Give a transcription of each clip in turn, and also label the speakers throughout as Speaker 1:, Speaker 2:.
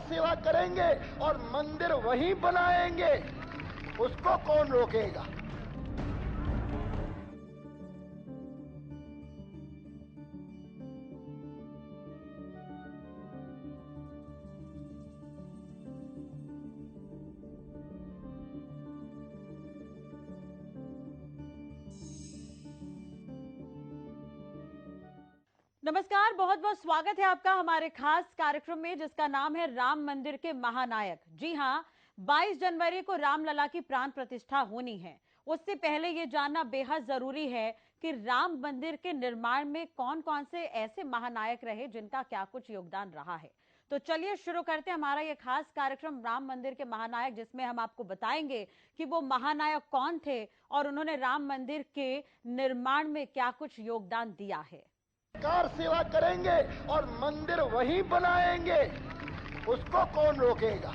Speaker 1: सेवा करेंगे और मंदिर वहीं बनाएंगे, उसको कौन रोकेगा।
Speaker 2: नमस्कार, बहुत बहुत स्वागत है आपका हमारे खास कार्यक्रम में जिसका नाम है राम मंदिर के महानायक। जी हां, 22 जनवरी को रामलला की प्राण प्रतिष्ठा होनी है। उससे पहले ये जानना बेहद जरूरी है कि राम मंदिर के निर्माण में कौन कौन से ऐसे महानायक रहे जिनका क्या कुछ योगदान रहा है। तो चलिए शुरू करते हैं हमारा ये खास कार्यक्रम राम मंदिर के महानायक, जिसमें हम आपको बताएंगे कि वो महानायक कौन थे और उन्होंने राम मंदिर के निर्माण में क्या कुछ योगदान दिया है।
Speaker 1: कार सेवा करेंगे और मंदिर वहीं बनाएंगे, उसको कौन रोकेगा।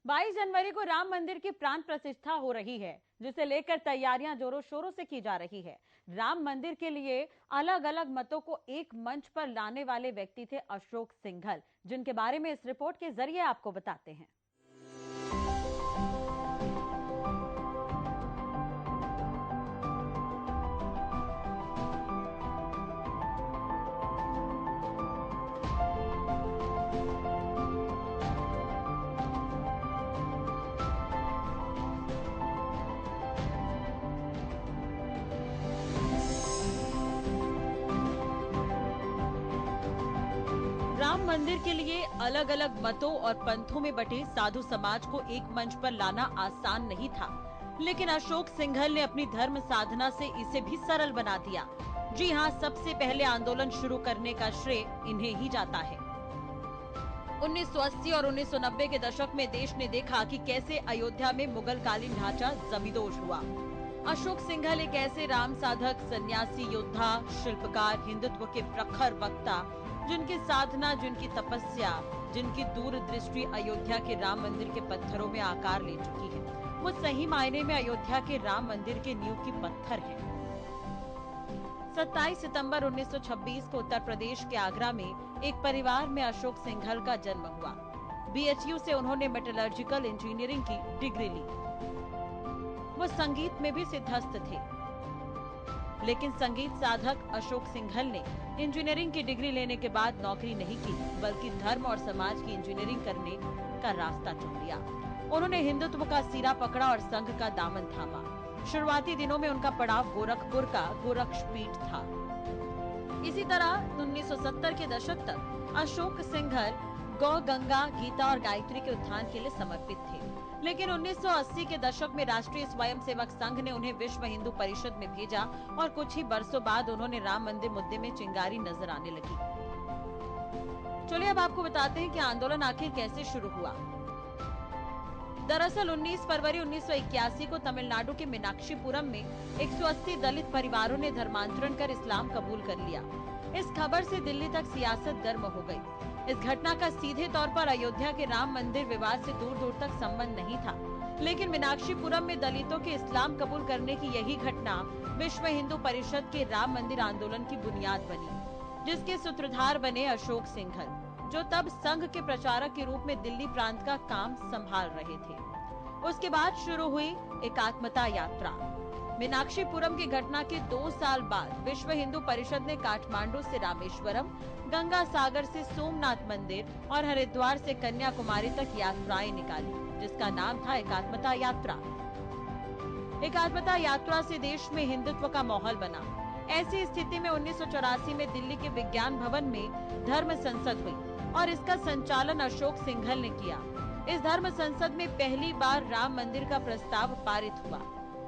Speaker 2: 22 जनवरी को राम मंदिर की प्राण प्रतिष्ठा हो रही है, जिसे लेकर तैयारियां जोरों शोरों से की जा रही है। राम मंदिर के लिए अलग अलग मतों को एक मंच पर लाने वाले व्यक्ति थे अशोक सिंघल, जिनके बारे में इस रिपोर्ट के जरिए आपको बताते हैं। राम मंदिर के लिए अलग अलग मतों और पंथों में बटे साधु समाज को एक मंच पर लाना आसान नहीं था, लेकिन अशोक सिंघल ने अपनी धर्म साधना से इसे भी सरल बना दिया। जी हां, सबसे पहले आंदोलन शुरू करने का श्रेय इन्हें ही जाता है। 1980 और 1990 के दशक में देश ने देखा कि कैसे अयोध्या में मुगल कालीन ढांचा जमींदोज हुआ। अशोक सिंघल एक ऐसे राम साधक, सन्यासी, योद्धा, शिल्पकार, हिंदुत्व के प्रखर वक्ता, जिनकी साधना, जिनकी तपस्या, जिनकी दूरदृष्टि अयोध्या के राम मंदिर के पत्थरों में आकार ले चुकी है, वो सही मायने में अयोध्या के राम मंदिर के नींव की पत्थर है। 27 सितंबर 1926 को उत्तर प्रदेश के आगरा में एक परिवार में अशोक सिंघल का जन्म हुआ। BHU से उन्होंने मेटलर्जिकल इंजीनियरिंग की डिग्री ली। वो संगीत में भी सिद्धहस्त थे, लेकिन संगीत साधक अशोक सिंघल ने इंजीनियरिंग की डिग्री लेने के बाद नौकरी नहीं की, बल्कि धर्म और समाज की इंजीनियरिंग करने का रास्ता चुन लिया। उन्होंने हिंदुत्व का सिरा पकड़ा और संघ का दामन थामा। शुरुआती दिनों में उनका पड़ाव गोरखपुर का गोरक्षपीठ था। इसी तरह 1970 के दशक तक अशोक सिंघल गौ, गंगा, गीता और गायत्री के उत्थान के लिए समर्पित थे। लेकिन 1980 के दशक में राष्ट्रीय स्वयंसेवक संघ ने उन्हें विश्व हिंदू परिषद में भेजा और कुछ ही बरसों बाद उन्होंने राम मंदिर मुद्दे में चिंगारी नजर आने लगी। चलिए अब आपको बताते हैं कि आंदोलन आखिर कैसे शुरू हुआ। दरअसल 19 फरवरी 1981 को तमिलनाडु के मीनाक्षीपुरम में 180 दलित परिवारों ने धर्मांतरण कर इस्लाम कबूल कर लिया। इस खबर से दिल्ली तक सियासत गर्म हो गई। इस घटना का सीधे तौर पर अयोध्या के राम मंदिर विवाद से दूर दूर तक संबंध नहीं था, लेकिन मीनाक्षीपुरम में दलितों के इस्लाम कबूल करने की यही घटना विश्व हिंदू परिषद के राम मंदिर आंदोलन की बुनियाद बनी, जिसके सूत्रधार बने अशोक सिंघल, जो तब संघ के प्रचारक के रूप में दिल्ली प्रांत का काम संभाल रहे थे। उसके बाद शुरू हुई एकात्मता यात्रा। मीनाक्षीपुरम की घटना के 2 साल बाद विश्व हिंदू परिषद ने काठमांडू से रामेश्वरम, गंगा सागर से सोमनाथ मंदिर और हरिद्वार से कन्याकुमारी तक यात्राएं निकाली, जिसका नाम था एकात्मता यात्रा। एकात्मता यात्रा से देश में हिंदुत्व का माहौल बना। ऐसी स्थिति में 1984 में दिल्ली के विज्ञान भवन में धर्म संसद हुई और इसका संचालन अशोक सिंघल ने किया। इस धर्म संसद में पहली बार राम मंदिर का प्रस्ताव पारित हुआ।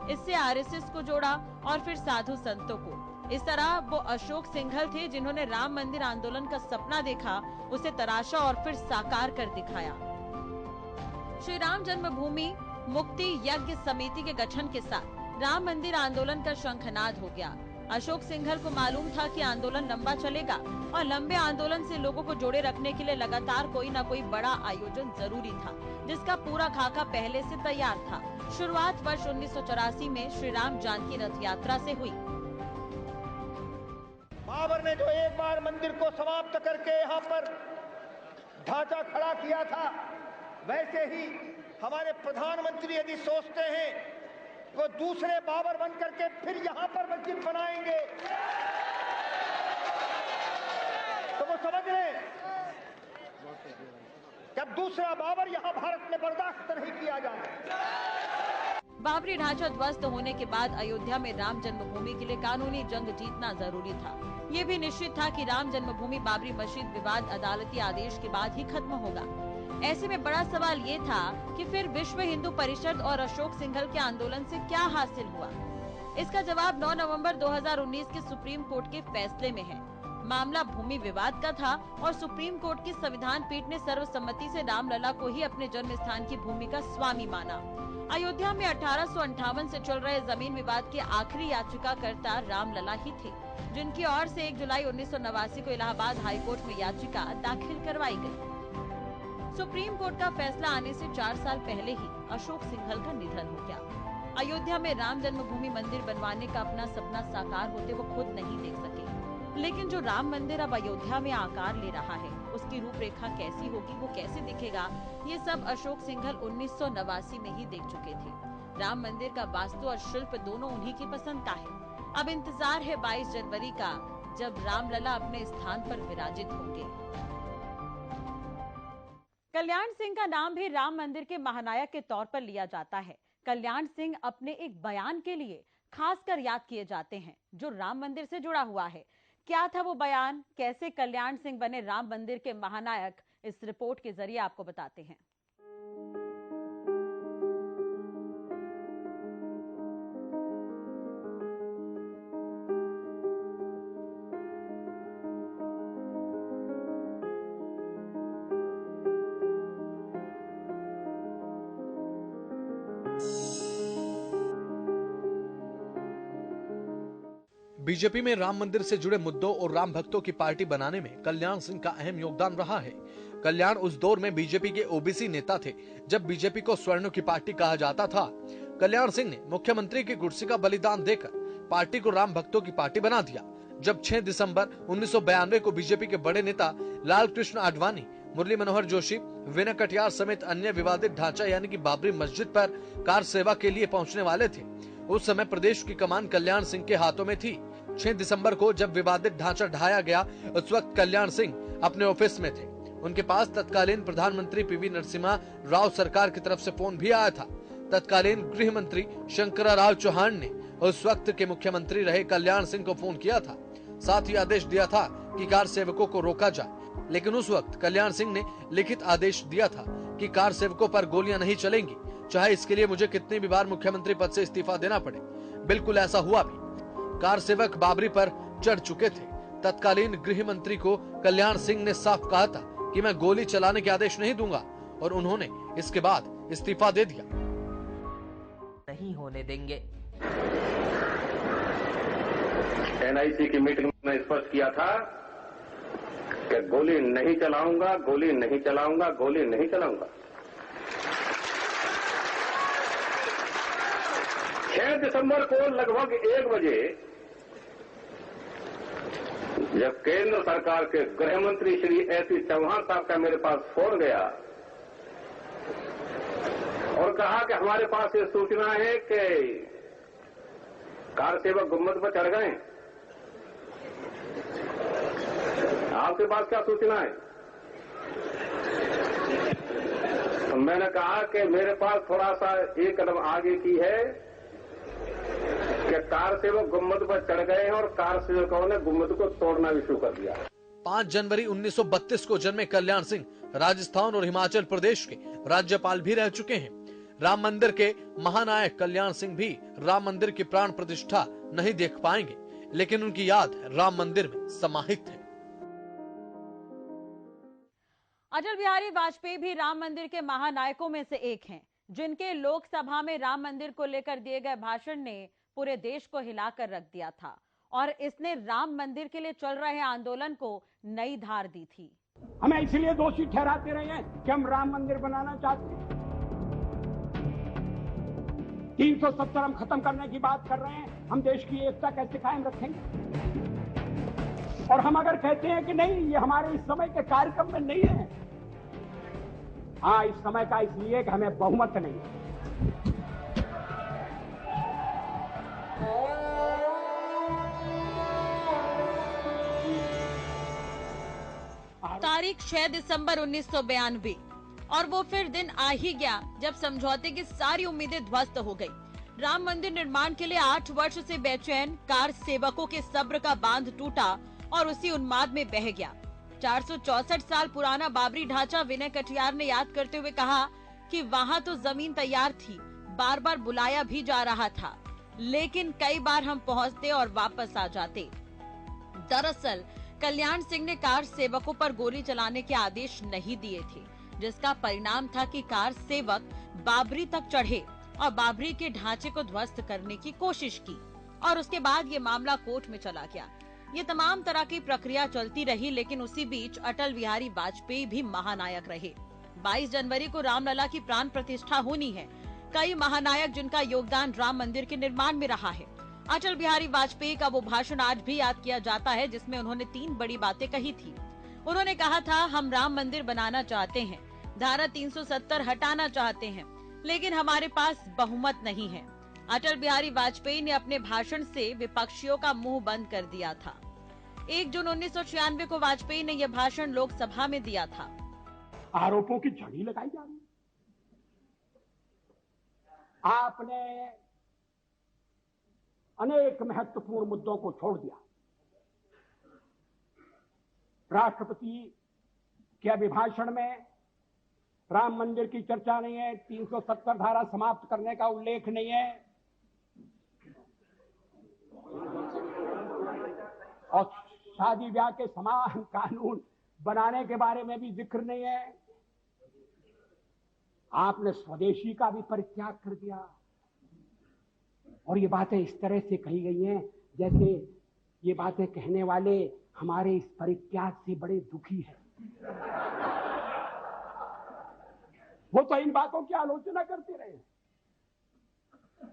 Speaker 2: इससे RSS को जोड़ा और फिर साधु संतों को। इस तरह वो अशोक सिंघल थे जिन्होंने राम मंदिर आंदोलन का सपना देखा, उसे तराशा और फिर साकार कर दिखाया। श्री राम जन्मभूमि मुक्ति यज्ञ समिति के गठन के साथ राम मंदिर आंदोलन का शंखनाद हो गया। अशोक सिंघल को मालूम था कि आंदोलन लंबा चलेगा और लंबे आंदोलन से लोगों को जोड़े रखने के लिए लगातार कोई न कोई बड़ा आयोजन जरूरी था, जिसका पूरा खाका पहले से तैयार था। शुरुआत वर्ष 1984 में श्री राम जानकी रथ यात्रा से हुई।
Speaker 1: बाबर ने जो एक बार मंदिर को समाप्त करके यहाँ पर ढांचा खड़ा किया था, वैसे ही हमारे प्रधानमंत्री यदि सोचते हैं वो दूसरे बाबर बन करके फिर यहाँ पर मस्जिद बनाएंगे, तो वो समझ लें कि अब दूसरा बाबर यहाँ भारत में बर्दाश्त नहीं किया जाए।
Speaker 2: बाबरी ढांचा ध्वस्त होने के बाद अयोध्या में राम जन्मभूमि के लिए कानूनी जंग जीतना जरूरी था। ये भी निश्चित था कि राम जन्मभूमि बाबरी मस्जिद विवाद अदालती आदेश के बाद ही खत्म होगा। ऐसे में बड़ा सवाल ये था कि फिर विश्व हिंदू परिषद और अशोक सिंघल के आंदोलन से क्या हासिल हुआ। इसका जवाब 9 नवंबर 2019 के सुप्रीम कोर्ट के फैसले में है। मामला भूमि विवाद का था और सुप्रीम कोर्ट की संविधान पीठ ने सर्वसम्मति से रामलला को ही अपने जन्म स्थान की भूमि का स्वामी माना। अयोध्या में 1858 से चल रहे जमीन विवाद के आखिरी याचिकाकर्ता रामलला ही थे, जिनकी ओर से 1 जुलाई 1989 को इलाहाबाद हाईकोर्ट में याचिका दाखिल करवाई गई। सुप्रीम कोर्ट का फैसला आने से 4 साल पहले ही अशोक सिंघल का निधन हो गया। अयोध्या में राम जन्मभूमि मंदिर बनवाने का अपना सपना साकार होते वो खुद नहीं देख सके, लेकिन जो राम मंदिर अब अयोध्या में आकार ले रहा है, उसकी रूपरेखा कैसी होगी, वो कैसे दिखेगा, ये सब अशोक सिंघल 1989 में ही देख चुके थे। राम मंदिर का वास्तु और शिल्प दोनों उन्हीं की पसंद का है। अब इंतजार है 22 जनवरी का, जब रामलला अपने स्थान पर विराजित होंगे। कल्याण सिंह का नाम भी राम मंदिर के महानायक के तौर पर लिया जाता है। कल्याण सिंह अपने एक बयान के लिए खासकर याद किए जाते हैं, जो राम मंदिर से जुड़ा हुआ है। क्या था वो बयान, कैसे कल्याण सिंह बने राम मंदिर के महानायक, इस रिपोर्ट के जरिए आपको बताते हैं।
Speaker 3: बीजेपी में राम मंदिर से जुड़े मुद्दों और राम भक्तों की पार्टी बनाने में कल्याण सिंह का अहम योगदान रहा है। कल्याण उस दौर में बीजेपी के ओबीसी नेता थे जब बीजेपी को स्वर्णों की पार्टी कहा जाता था। कल्याण सिंह ने मुख्यमंत्री की कुर्सी का बलिदान देकर पार्टी को राम भक्तों की पार्टी बना दिया। जब 6 दिसंबर 1992 को बीजेपी के बड़े नेता लाल कृष्ण आडवाणी, मुरली मनोहर जोशी, विनय कटियार समेत अन्य विवादित ढांचा यानी कि बाबरी मस्जिद पर कार सेवा के लिए पहुंचने वाले थे, उस समय प्रदेश की कमान कल्याण सिंह के हाथों में थी। 6 दिसंबर को जब विवादित ढांचा ढाया गया, उस वक्त कल्याण सिंह अपने ऑफिस में थे। उनके पास तत्कालीन प्रधानमंत्री पीवी नरसिम्हा राव सरकार की तरफ से फोन भी आया था। तत्कालीन गृह मंत्री शंकरराव चौहान ने उस वक्त के मुख्यमंत्री रहे कल्याण सिंह को फोन किया था। साथ ही आदेश दिया था कि कार सेवकों को रोका जाए, लेकिन उस वक्त कल्याण सिंह ने लिखित आदेश दिया था कि कार सेवकों पर गोलियां नहीं चलेंगी, चाहे इसके लिए मुझे कितनी भी बार मुख्यमंत्री पद से इस्तीफा देना पड़े। बिल्कुल ऐसा हुआ भी। कार सेवक बाबरी पर चढ़ चुके थे। तत्कालीन गृह मंत्री को कल्याण सिंह ने साफ कहा था कि मैं गोली चलाने के आदेश नहीं दूंगा, और उन्होंने इसके बाद इस्तीफा दे दिया।
Speaker 4: नहीं होने देंगे।
Speaker 5: एनआईसी की मीटिंग में स्पष्ट किया था कि गोली नहीं चलाऊंगा, गोली नहीं चलाऊंगा, गोली नहीं चलाऊंगा। 6 दिसंबर को लगभग 1 बजे जब केंद्र सरकार के गृह मंत्री श्री एसी चौहान साहब का मेरे पास फोन गया और कहा कि हमारे पास ये सूचना है कि कार सेवक गुम्बद पर चढ़ गए। आपके पास क्या सूचना है? तो मैंने कहा कि मेरे पास थोड़ा सा एक कदम आगे की है कि कार सेवक गुम्बद पर चढ़ गए हैं और कार सेवकों ने गुम्बद को तोड़ना भी शुरू कर दिया।
Speaker 3: 5 जनवरी 1932 को जन्मे कल्याण सिंह राजस्थान और हिमाचल प्रदेश के राज्यपाल भी रह चुके हैं। राम मंदिर के महानायक कल्याण सिंह भी राम मंदिर की प्राण प्रतिष्ठा नहीं देख पाएंगे, लेकिन उनकी याद राम मंदिर में समाहित है।
Speaker 2: अटल बिहारी वाजपेयी भी राम मंदिर के महानायकों में से एक हैं, जिनके लोकसभा में राम मंदिर को लेकर दिए गए भाषण ने पूरे देश को हिलाकर रख दिया था। और इसने राम मंदिर के लिए चल रहे आंदोलन को नई धार दी थी।
Speaker 6: हमें इसलिए दोषी ठहराते रहे हैं कि हम राम मंदिर बनाना चाहते हैं। 370 हम खत्म करने की बात कर रहे हैं, हम देश की एकता कैसे कायम रखेंगे? और हम अगर कहते हैं कि नहीं, ये हमारे इस समय के कार्यक्रम में नहीं है। हाँ, इस समय का इसलिए कि हमें बहुमत नहीं है।
Speaker 2: तारीख 6 दिसंबर 1992 और वो फिर दिन आ ही गया जब समझौते की सारी उम्मीदें ध्वस्त हो गई। राम मंदिर निर्माण के लिए 8 वर्ष से बेचैन कार सेवकों के सब्र का बांध टूटा और उसी उन्माद में बह गया। 464 साल पुराना बाबरी ढांचा विनय कटियार ने याद करते हुए कहा कि वहाँ तो जमीन तैयार थी, बार बार बुलाया भी जा रहा था, लेकिन कई बार हम पहुँचते और वापस आ जाते। दरअसल कल्याण सिंह ने कार सेवकों पर गोली चलाने के आदेश नहीं दिए थे, जिसका परिणाम था कि कार सेवक बाबरी तक चढ़े और बाबरी के ढांचे को ध्वस्त करने की कोशिश की और उसके बाद ये मामला कोर्ट में चला गया। ये तमाम तरह की प्रक्रिया चलती रही, लेकिन उसी बीच अटल बिहारी वाजपेयी भी महानायक रहे। 22 जनवरी को रामलला की प्राण प्रतिष्ठा होनी है। कई महानायक जिनका योगदान राम मंदिर के निर्माण में रहा है। अटल बिहारी वाजपेयी का वो भाषण आज भी याद किया जाता है, जिसमें उन्होंने 3 बड़ी बातें कही थी। उन्होंने कहा था, हम राम मंदिर बनाना चाहते हैं, धारा 370 हटाना चाहते हैं, लेकिन हमारे पास बहुमत नहीं है। अटल बिहारी वाजपेयी ने अपने भाषण से विपक्षियों का मुंह बंद कर दिया था। 1 जून 1996 को वाजपेयी ने यह भाषण लोकसभा में दिया था।
Speaker 6: आरोपों की झड़ी लगाई जा रही है। आपने अनेक महत्वपूर्ण मुद्दों को छोड़ दिया। राष्ट्रपति के अभिभाषण में राम मंदिर की चर्चा नहीं है, 370 धारा समाप्त करने का उल्लेख नहीं है और शादी ब्याह के समान कानून बनाने के बारे में भी जिक्र नहीं है। आपने स्वदेशी का भी परित्याग कर दिया और ये बातें इस तरह से कही गई हैं जैसे ये बातें कहने वाले हमारे इस परित्याग से बड़े दुखी हैं। वो तो इन बातों की आलोचना करते रहे।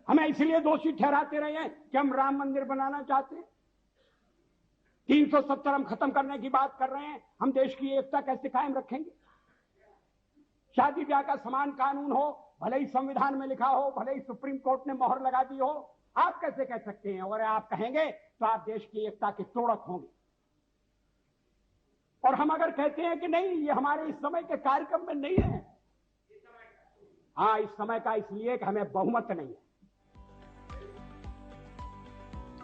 Speaker 6: हमें इसलिए दोषी ठहराते रहे हैं कि हम राम मंदिर बनाना चाहते हैं। 370 हम खत्म करने की बात कर रहे हैं, हम देश की एकता कैसे कायम रखेंगे? शादी ब्याह का समान कानून हो, भले ही संविधान में लिखा हो, भले ही सुप्रीम कोर्ट ने मोहर लगा दी हो, आप कैसे कह सकते हैं? अगर आप कहेंगे तो आप देश की एकता के तोड़क होंगे। और हम अगर कहते हैं कि नहीं, ये हमारे इस समय के कार्यक्रम में नहीं है। हाँ, इस समय का इसलिए कि हमें बहुमत नहीं है।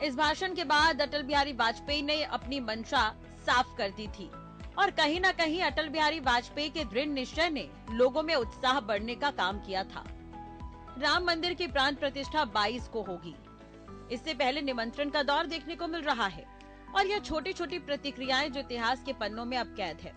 Speaker 2: इस भाषण के बाद अटल बिहारी वाजपेयी ने अपनी मंशा साफ कर दी थी और कहीं न कहीं अटल बिहारी वाजपेयी के दृढ़ निश्चय ने लोगों में उत्साह बढ़ने का काम किया था। राम मंदिर की प्राण प्रतिष्ठा 22 को होगी। इससे पहले निमंत्रण का दौर देखने को मिल रहा है और यह छोटी छोटी प्रतिक्रियाएं जो इतिहास के पन्नों में अब कैद है।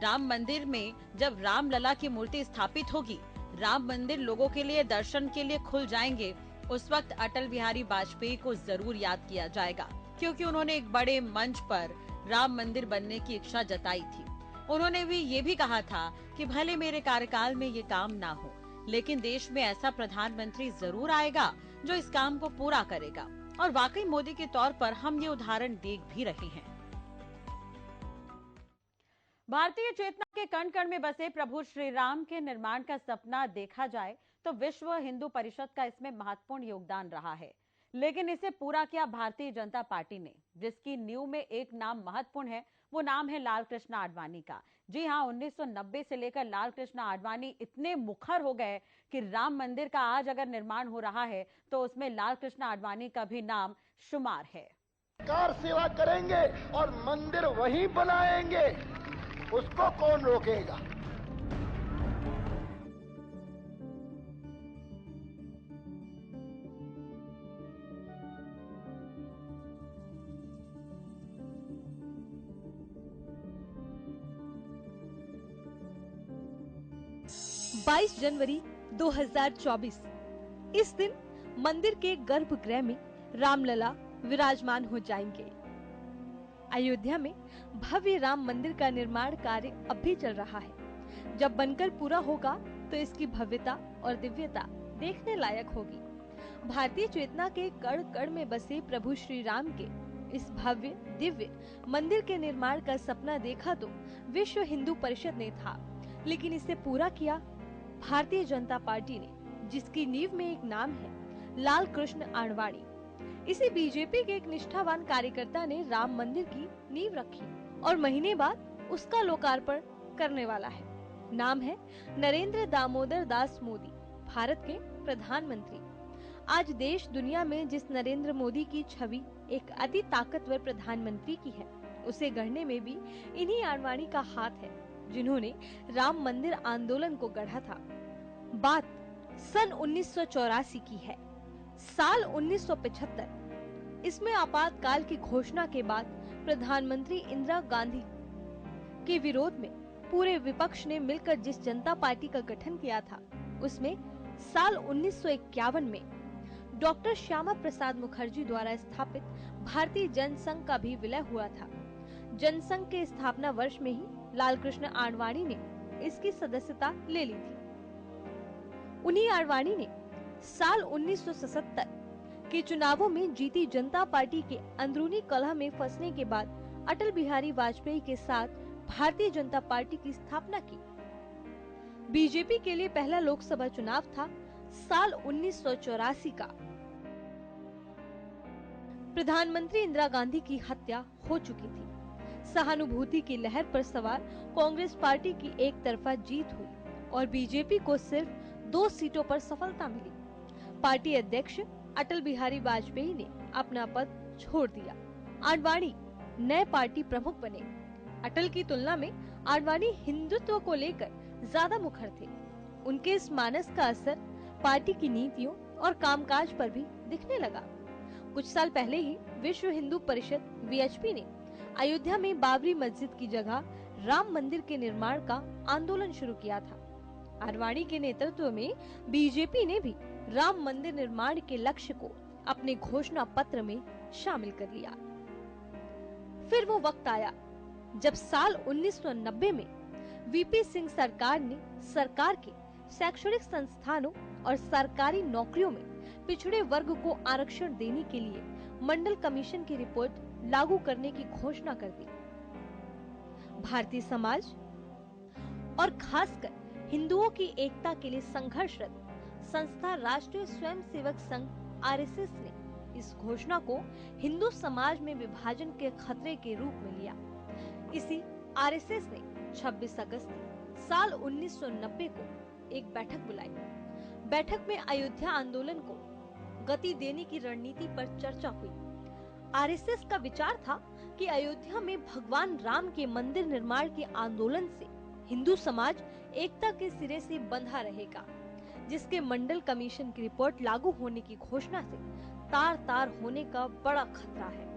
Speaker 2: राम मंदिर में जब रामलला की मूर्ति स्थापित होगी, राम मंदिर लोगों के लिए दर्शन के लिए खुल जाएंगे, उस वक्त अटल बिहारी वाजपेयी को जरूर याद किया जाएगा, क्योंकि उन्होंने एक बड़े मंच पर राम मंदिर बनने की इच्छा जताई थी। उन्होंने भी ये भी कहा था कि भले मेरे कार्यकाल में ये काम ना हो, लेकिन देश में ऐसा प्रधानमंत्री जरूर आएगा जो इस काम को पूरा करेगा। और वाकई मोदी के तौर पर हम ये उदाहरण देख भी रहे हैं। भारतीय चेतना के कण कण में बसे प्रभु श्री राम के निर्माण का सपना देखा जाए तो विश्व हिंदू परिषद का इसमें महत्वपूर्ण योगदान रहा है, लेकिन इसे पूरा किया भारतीय जनता पार्टी ने, जिसकी नींव में एक नाम महत्वपूर्ण है। वो नाम है लाल कृष्ण आडवाणी का। जी हाँ, 1990 से लेकर लाल कृष्ण आडवाणी इतने मुखर हो गए कि राम मंदिर का आज अगर निर्माण हो रहा है तो उसमें लाल कृष्ण आडवाणी का भी नाम शुमार है।
Speaker 1: कार सेवा करेंगे और मंदिर वहीं बनाएंगे, उसको कौन रोकेगा?
Speaker 7: बाईस जनवरी 2024 इस दिन मंदिर के गर्भगृह में रामलला विराजमान हो जाएंगे। अयोध्या में भव्य राम मंदिर का निर्माण कार्य अब भी चल रहा है। जब बनकर पूरा होगा तो इसकी भव्यता और दिव्यता देखने लायक होगी। भारतीय चेतना के कण कण में बसे प्रभु श्री राम के इस भव्य दिव्य मंदिर के निर्माण का सपना देखा तो विश्व हिंदू परिषद ने था, लेकिन इसे पूरा किया भारतीय जनता पार्टी ने, जिसकी नींव में एक नाम है लाल कृष्ण आडवाणी। इसी बीजेपी के एक निष्ठावान कार्यकर्ता ने राम मंदिर की नींव रखी और महीने बाद उसका लोकार्पण करने वाला है। नाम है नरेंद्र दामोदर दास मोदी, भारत के प्रधानमंत्री। आज देश दुनिया में जिस नरेंद्र मोदी की छवि एक अति ताकतवर प्रधानमंत्री की है, उसे गढ़ने में भी इन्हीं आडवाणी का हाथ है, जिन्होंने राम मंदिर आंदोलन को गढ़ा था। बात सन 1984 की है। साल 1975 इसमें आपातकाल की घोषणा के बाद प्रधानमंत्री इंदिरा गांधी के विरोध में पूरे विपक्ष ने मिलकर जिस जनता पार्टी का गठन किया था, उसमें साल 1951 में डॉक्टर श्यामा प्रसाद मुखर्जी द्वारा स्थापित भारतीय जनसंघ का भी विलय हुआ था। जनसंघ के स्थापना वर्ष में ही लालकृष्ण आडवाणी ने इसकी सदस्यता ले ली थी। उन्हीं आडवाणी ने साल 1977 के चुनावों में जीती जनता पार्टी के अंदरूनी कलह में फंसने के बाद अटल बिहारी वाजपेयी के साथ भारतीय जनता पार्टी की स्थापना की। बीजेपी के लिए पहला लोकसभा चुनाव था साल 1984 का। प्रधानमंत्री इंदिरा गांधी की हत्या हो चुकी थी। सहानुभूति की लहर पर सवार कांग्रेस पार्टी की एक तरफा जीत हुई और बीजेपी को सिर्फ 2 सीटों पर सफलता मिली। पार्टी अध्यक्ष अटल बिहारी वाजपेयी ने अपना पद छोड़ दिया। आडवाणी नए पार्टी प्रमुख बने। अटल की तुलना में आडवाणी हिंदुत्व को लेकर ज्यादा मुखर थे। उनके इस मानस का असर पार्टी की नीतियों और कामकाज पर भी दिखने लगा। कुछ साल पहले ही विश्व हिंदू परिषद (वीएचपी) ने अयोध्या में बाबरी मस्जिद की जगह राम मंदिर के निर्माण का आंदोलन शुरू किया था। आडवाणी के नेतृत्व में बीजेपी ने भी राम मंदिर निर्माण के लक्ष्य को अपने घोषणा पत्र में शामिल कर लिया। फिर वो वक्त आया जब साल 1990 में वीपी सिंह सरकार ने सरकार के शैक्षणिक संस्थानों और सरकारी नौकरियों में पिछड़े वर्ग को आरक्षण देने के लिए मंडल कमीशन की रिपोर्ट लागू करने की घोषणा कर दी। भारतीय समाज और खासकर हिंदुओं की एकता के लिए संघर्षरत संस्था राष्ट्रीय स्वयंसेवक संघ (आरएसएस) ने इस घोषणा को हिंदू समाज में विभाजन के खतरे के रूप में लिया। इसी आरएसएस ने 26 अगस्त साल 1990 को एक बैठक बुलाई। बैठक में अयोध्या आंदोलन को गति देने की रणनीति पर चर्चा हुई। आरएसएस का विचार था कि अयोध्या में भगवान राम के मंदिर निर्माण के आंदोलन से हिंदू समाज एकता के सिरे से बंधा रहेगा, जिसके मंडल कमीशन की रिपोर्ट लागू होने की घोषणा से तार तार होने का बड़ा खतरा है।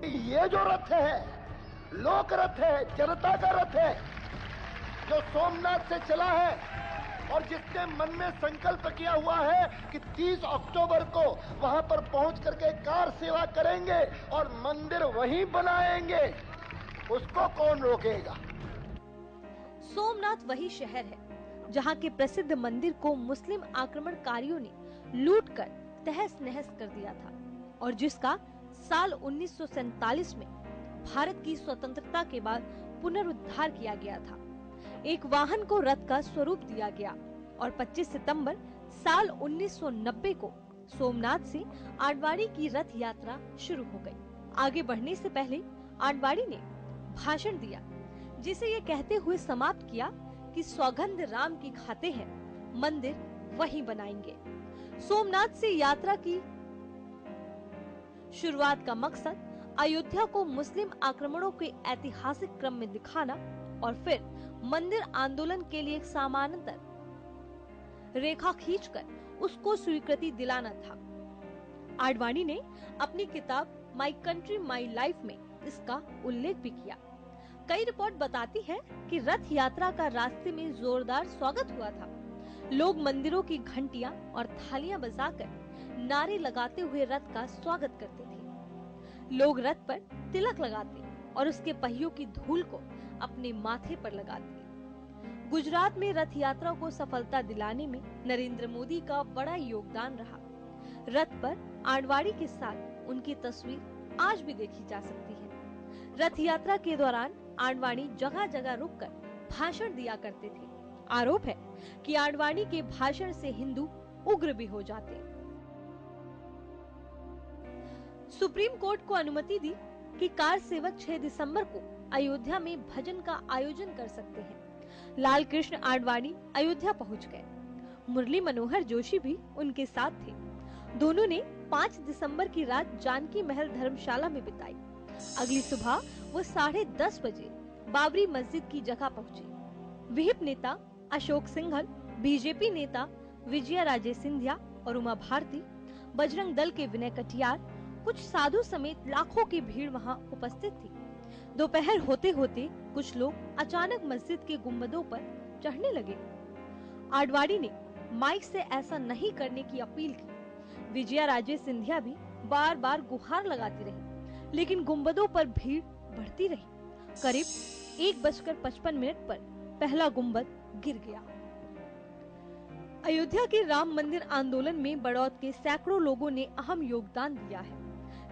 Speaker 1: ये जो रथ है, लोक रथ है, जनता का रथ है, जो सोमनाथ से चला है और जिसने मन में संकल्प किया हुआ है कि 30 अक्टूबर को वहां पर पहुंच करके कार सेवा करेंगे और मंदिर वहीं बनाएंगे, उसको कौन रोकेगा।
Speaker 7: सोमनाथ वही शहर है जहां के प्रसिद्ध मंदिर को मुस्लिम आक्रमणकारियों ने लूटकर तहस नहस कर दिया था और जिसका साल 1947 में भारत की स्वतंत्रता के बाद पुनरुद्धार किया गया था। एक वाहन को रथ का स्वरूप दिया गया और 25 सितंबर साल 1990 को सोमनाथ से आडवाणी की रथ यात्रा शुरू हो गई। आगे बढ़ने से पहले आडवाणी ने भाषण दिया, जिसे ये कहते हुए समाप्त किया कि सौगंध राम की खाते हैं, मंदिर वहीं बनाएंगे। सोमनाथ से यात्रा की शुरुआत का मकसद अयोध्या को मुस्लिम आक्रमणों के ऐतिहासिक क्रम में दिखाना और फिर मंदिर आंदोलन के लिए एक समानांतर रेखा खींचकर उसको स्वीकृति दिलाना था। आडवाणी ने अपनी किताब माई कंट्री माई लाइफ में इसका उल्लेख भी किया। कई रिपोर्ट बताती है कि रथ यात्रा का रास्ते में जोरदार स्वागत हुआ था। लोग मंदिरों की घंटियां और थालियां बजाकर नारे लगाते हुए रथ का स्वागत करते थे। लोग रथ पर तिलक लगाते और उसके पहियों की धूल को अपने माथे पर लगाते। गुजरात में रथ यात्रा को सफलता दिलाने में नरेंद्र मोदी का बड़ा योगदान रहा। रथ पर आडवाणी के साथ उनकी तस्वीर आज भी देखी जा सकती है। रथ यात्रा के दौरान आडवाणी जगह जगह रुककर भाषण दिया करते थे। आरोप है कि आडवाणी के भाषण से हिंदू उग्र भी हो जाते। सुप्रीम कोर्ट को अनुमति दी कि कार सेवक 6 दिसंबर को अयोध्या में भजन का आयोजन कर सकते हैं। लाल कृष्ण आडवाणी अयोध्या पहुंच गए। मुरली मनोहर जोशी भी उनके साथ थे। दोनों ने 5 दिसंबर की रात जानकी महल धर्मशाला में बिताई। अगली सुबह वो 10:30 बजे बाबरी मस्जिद की जगह पहुंचे। विहिप नेता अशोक सिंघल, बीजेपी नेता विजया राजे सिंधिया और उमा भारती, बजरंग दल के विनय कटियार, कुछ साधु समेत लाखों की भीड़ वहां उपस्थित थी। दोपहर होते होते कुछ लोग अचानक मस्जिद के गुंबदों पर चढ़ने लगे। आडवाणी ने माइक से ऐसा नहीं करने की अपील की। विजया राजे सिंधिया भी बार बार गुहार लगाती रही, लेकिन गुंबदों पर भीड़ बढ़ती रही। करीब 1:55 पर पहला गुंबद गिर गया। अयोध्या के राम मंदिर आंदोलन में बड़ौत के सैकड़ों लोगों ने अहम योगदान दिया है।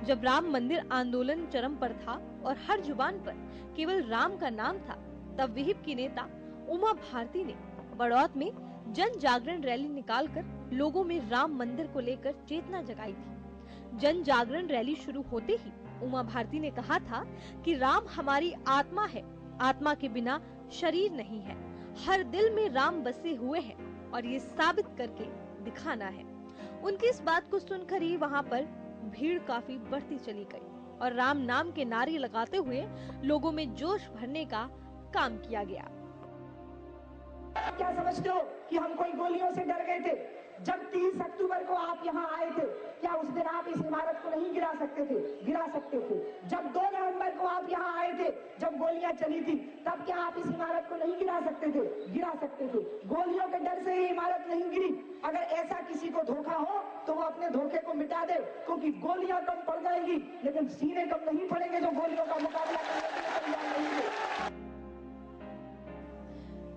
Speaker 7: जब राम मंदिर आंदोलन चरम पर था और हर जुबान पर केवल राम का नाम था, तब विहिप की नेता उमा भारती ने बड़ौत में जन जागरण रैली निकालकर लोगों में राम मंदिर को लेकर चेतना जगाई थी। जन जागरण रैली शुरू होते ही उमा भारती ने कहा था कि राम हमारी आत्मा है, आत्मा के बिना शरीर नहीं है, हर दिल में राम बसे हुए हैं और ये साबित करके दिखाना है। उनकी इस बात को सुनकर ही वहाँ पर भीड़ काफी बढ़ती चली गई और राम नाम के नारे लगाते हुए लोगों में जोश भरने का काम किया गया।
Speaker 8: क्या समझते हो कि हम कोई गोलियों से डर गए थे? जब 30 अक्टूबर को आप यहाँ आए थे, क्या उस दिन आप इस इमारत को नहीं गिरा सकते थे? गिरा सकते थे। जब 2 नवंबर को आप यहाँ आए थे, जब गोलियां चली थी, तब क्या आप इस इमारत को नहीं गिरा सकते थे? गिरा सकते थे। गोलियों के डर से ये इमारत नहीं गिरी। अगर ऐसा किसी को धोखा हो तो वो अपने धोखे को मिटा दे, क्योंकि गोलियां कम पड़ जाएगी लेकिन सीने कम नहीं पड़ेंगे जो गोलियों का मुकाबला करने के लिए तैयार नहीं है।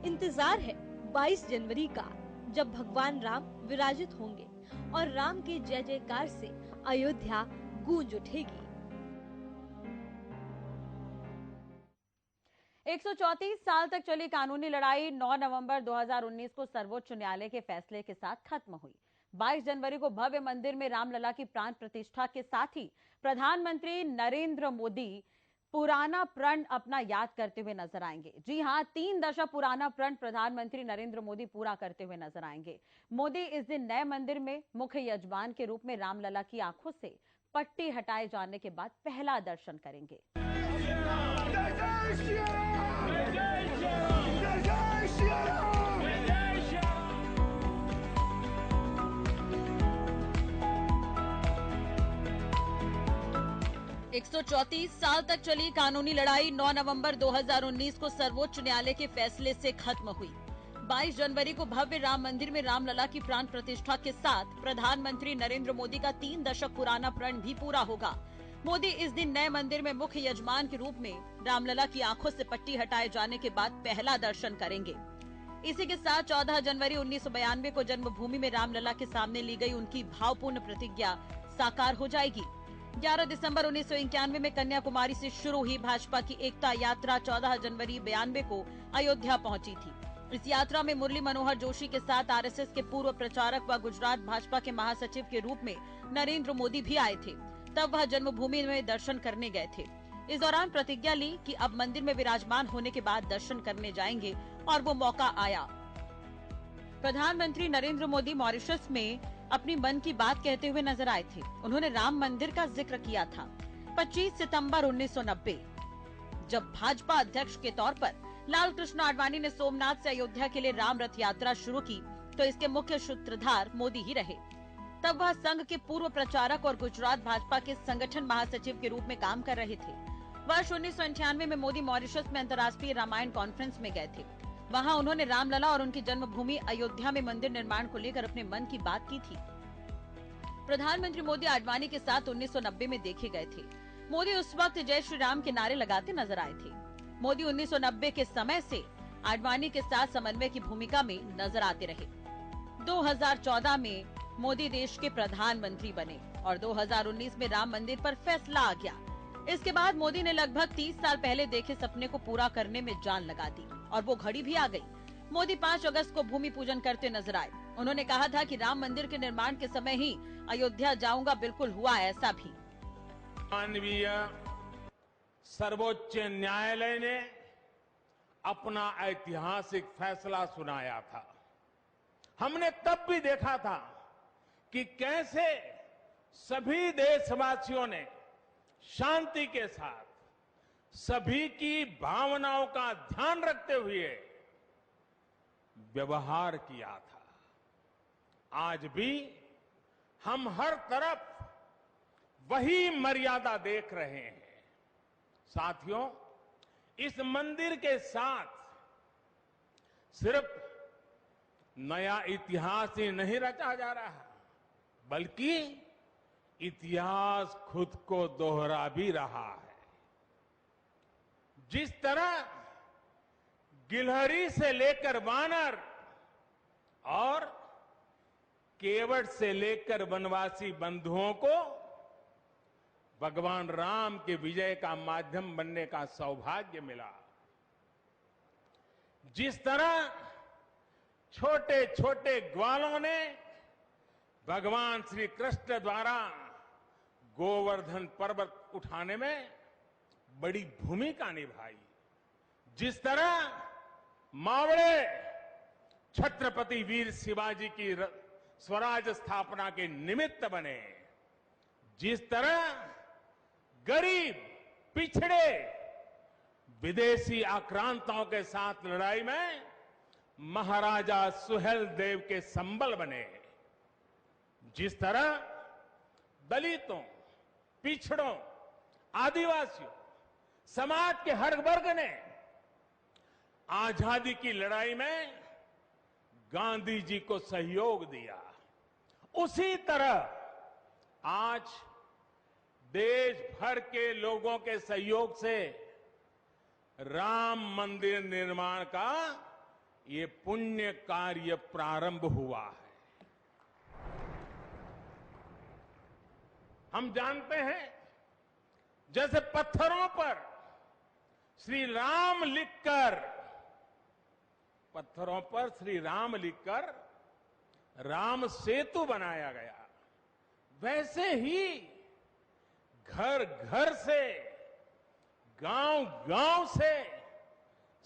Speaker 7: इंतजार है 22 जनवरी का, जब भगवान राम विराजित होंगे और राम के जय जयकार से अयोध्या गूंज उठेगी।
Speaker 2: 134 साल तक चली कानूनी लड़ाई 9 नवंबर 2019 को सर्वोच्च न्यायालय के फैसले के साथ खत्म हुई। 22 जनवरी को भव्य मंदिर में रामलला की प्राण प्रतिष्ठा के साथ ही प्रधानमंत्री नरेंद्र मोदी पुराना प्रण अपना याद करते हुए नजर आएंगे। जी हां, 3 दशक पुराना प्रण प्रधानमंत्री नरेंद्र मोदी पूरा करते हुए नजर आएंगे। मोदी इस दिन नए मंदिर में मुख्य यजमान के रूप में रामलला की आंखों से पट्टी हटाए जाने के बाद पहला दर्शन करेंगे। 134 साल तक चली कानूनी लड़ाई 9 नवंबर 2019 को सर्वोच्च न्यायालय के फैसले से खत्म हुई। 22 जनवरी को भव्य राम मंदिर में रामलला की प्राण प्रतिष्ठा के साथ प्रधानमंत्री नरेंद्र मोदी का 3 दशक पुराना प्रण भी पूरा होगा। मोदी इस दिन नए मंदिर में मुख्य यजमान के रूप में रामलला की आंखों से पट्टी हटाए जाने के बाद पहला दर्शन करेंगे। इसी के साथ 14 जनवरी 1992 को जन्मभूमि में रामलला के सामने ली गई उनकी भावपूर्ण प्रतिज्ञा साकार हो जाएगी। 11 दिसंबर 1991 में कन्याकुमारी से शुरू हुई भाजपा की एकता यात्रा 14 जनवरी 92 को अयोध्या पहुंची थी। इस यात्रा में मुरली मनोहर जोशी के साथ आरएसएस के पूर्व प्रचारक व गुजरात भाजपा के महासचिव के रूप में नरेंद्र मोदी भी आए थे। तब वह जन्मभूमि में दर्शन करने गए थे। इस दौरान प्रतिज्ञा ली कि अब मंदिर में विराजमान होने के बाद दर्शन करने जाएंगे और वो मौका आया। प्रधानमंत्री नरेंद्र मोदी मॉरिशस में अपनी मन की बात कहते हुए नजर आए थे। उन्होंने राम मंदिर का जिक्र किया था। 25 सितंबर 1990 जब भाजपा अध्यक्ष के तौर पर लाल कृष्ण आडवाणी ने सोमनाथ से अयोध्या के लिए राम रथ यात्रा शुरू की, तो इसके मुख्य सूत्रधार मोदी ही रहे। तब वह संघ के पूर्व प्रचारक और गुजरात भाजपा के संगठन महासचिव के रूप में काम कर रहे थे। वर्ष 1998 में मोदी मॉरिशस में अंतर्राष्ट्रीय रामायण कॉन्फ्रेंस में गए थे। वहां उन्होंने रामलला और उनकी जन्मभूमि अयोध्या में मंदिर निर्माण को लेकर अपने मन की बात की थी। प्रधानमंत्री मोदी आडवाणी के साथ 1990 में देखे गए थे। मोदी उस वक्त जय श्री राम के नारे लगाते नजर आए थे। मोदी 1990 के समय से आडवाणी के साथ समन्वय की भूमिका में नजर आते रहे। 2014 में मोदी देश के प्रधानमंत्री बने और 2019 में राम मंदिर पर फैसला आ गया। इसके बाद मोदी ने लगभग 30 साल पहले देखे सपने को पूरा करने में जान लगा दी और वो घड़ी भी आ गई। मोदी 5 अगस्त को भूमि पूजन करते नजर आए। उन्होंने कहा था कि राम मंदिर के निर्माण के समय ही अयोध्या जाऊंगा, बिल्कुल हुआ ऐसा भी।
Speaker 9: माननीय सर्वोच्च न्यायालय ने अपना ऐतिहासिक फैसला सुनाया था। हमने तब भी देखा था कि कैसे सभी देशवासियों ने शांति के साथ सभी की भावनाओं का ध्यान रखते हुए व्यवहार किया था। आज भी हम हर तरफ वही मर्यादा देख रहे हैं। साथियों, इस मंदिर के साथ सिर्फ नया इतिहास ही नहीं रचा जा रहा, बल्कि इतिहास खुद को दोहरा भी रहा है। जिस तरह गिलहरी से लेकर वानर और केवट से लेकर वनवासी बंधुओं को भगवान राम के विजय का माध्यम बनने का सौभाग्य मिला, जिस तरह छोटे छोटे ग्वालों ने भगवान श्री कृष्ण द्वारा गोवर्धन पर्वत उठाने में बड़ी भूमिका निभाई, जिस तरह मावड़े छत्रपति वीर शिवाजी की स्वराज स्थापना के निमित्त बने, जिस तरह गरीब पिछड़े विदेशी आक्रांताओं के साथ लड़ाई में महाराजा सुहेल देव के संबल बने, जिस तरह दलितों, पिछड़ों, आदिवासियों, समाज के हर वर्ग ने आजादी की लड़ाई में गांधी जी को सहयोग दिया, उसी तरह आज देश भर के लोगों के सहयोग से राम मंदिर निर्माण का ये पुण्य कार्य प्रारंभ हुआ है। हम जानते हैं, जैसे पत्थरों पर श्री राम लिखकर राम सेतु बनाया गया, वैसे ही घर घर से, गांव गांव से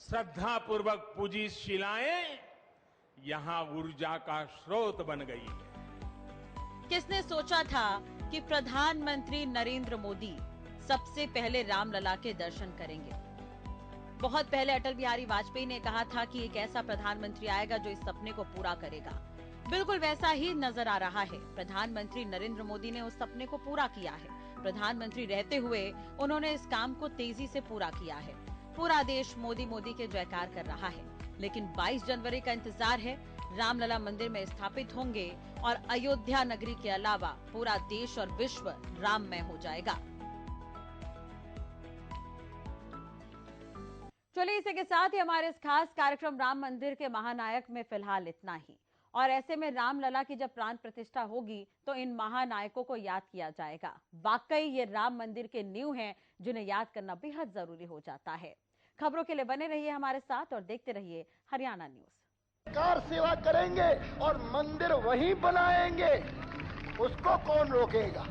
Speaker 9: श्रद्धापूर्वक पूजी शिलाएं यहां ऊर्जा का स्रोत बन गई है।
Speaker 2: किसने सोचा था कि प्रधानमंत्री नरेंद्र मोदी सबसे पहले रामलला के दर्शन करेंगे। बहुत पहले अटल बिहारी वाजपेयी ने कहा था कि एक ऐसा प्रधानमंत्री आएगा जो इस सपने को पूरा करेगा। बिल्कुल वैसा ही नजर आ रहा है। प्रधानमंत्री नरेंद्र मोदी ने उस सपने को पूरा किया है। प्रधानमंत्री रहते हुए उन्होंने इस काम को तेजी से पूरा किया है। पूरा देश मोदी मोदी के जयकार कर रहा है, लेकिन 22 जनवरी का इंतजार है। रामलला मंदिर में स्थापित होंगे और अयोध्या नगरी के अलावा पूरा देश और विश्व राममय हो जाएगा। चलिए, इसी के साथ ही हमारे इस खास कार्यक्रम राम मंदिर के महानायक में फिलहाल इतना ही। और ऐसे में रामलला की जब प्राण प्रतिष्ठा होगी तो इन महानायकों को याद किया जाएगा। वाकई ये राम मंदिर के नींव हैं जिन्हें याद करना बेहद जरूरी हो जाता है। खबरों के लिए बने रहिए हमारे साथ और देखते रहिए हरियाणा न्यूज।
Speaker 1: कार सेवा करेंगे और मंदिर वहीं बनाएंगे, उसको कौन रोकेगा।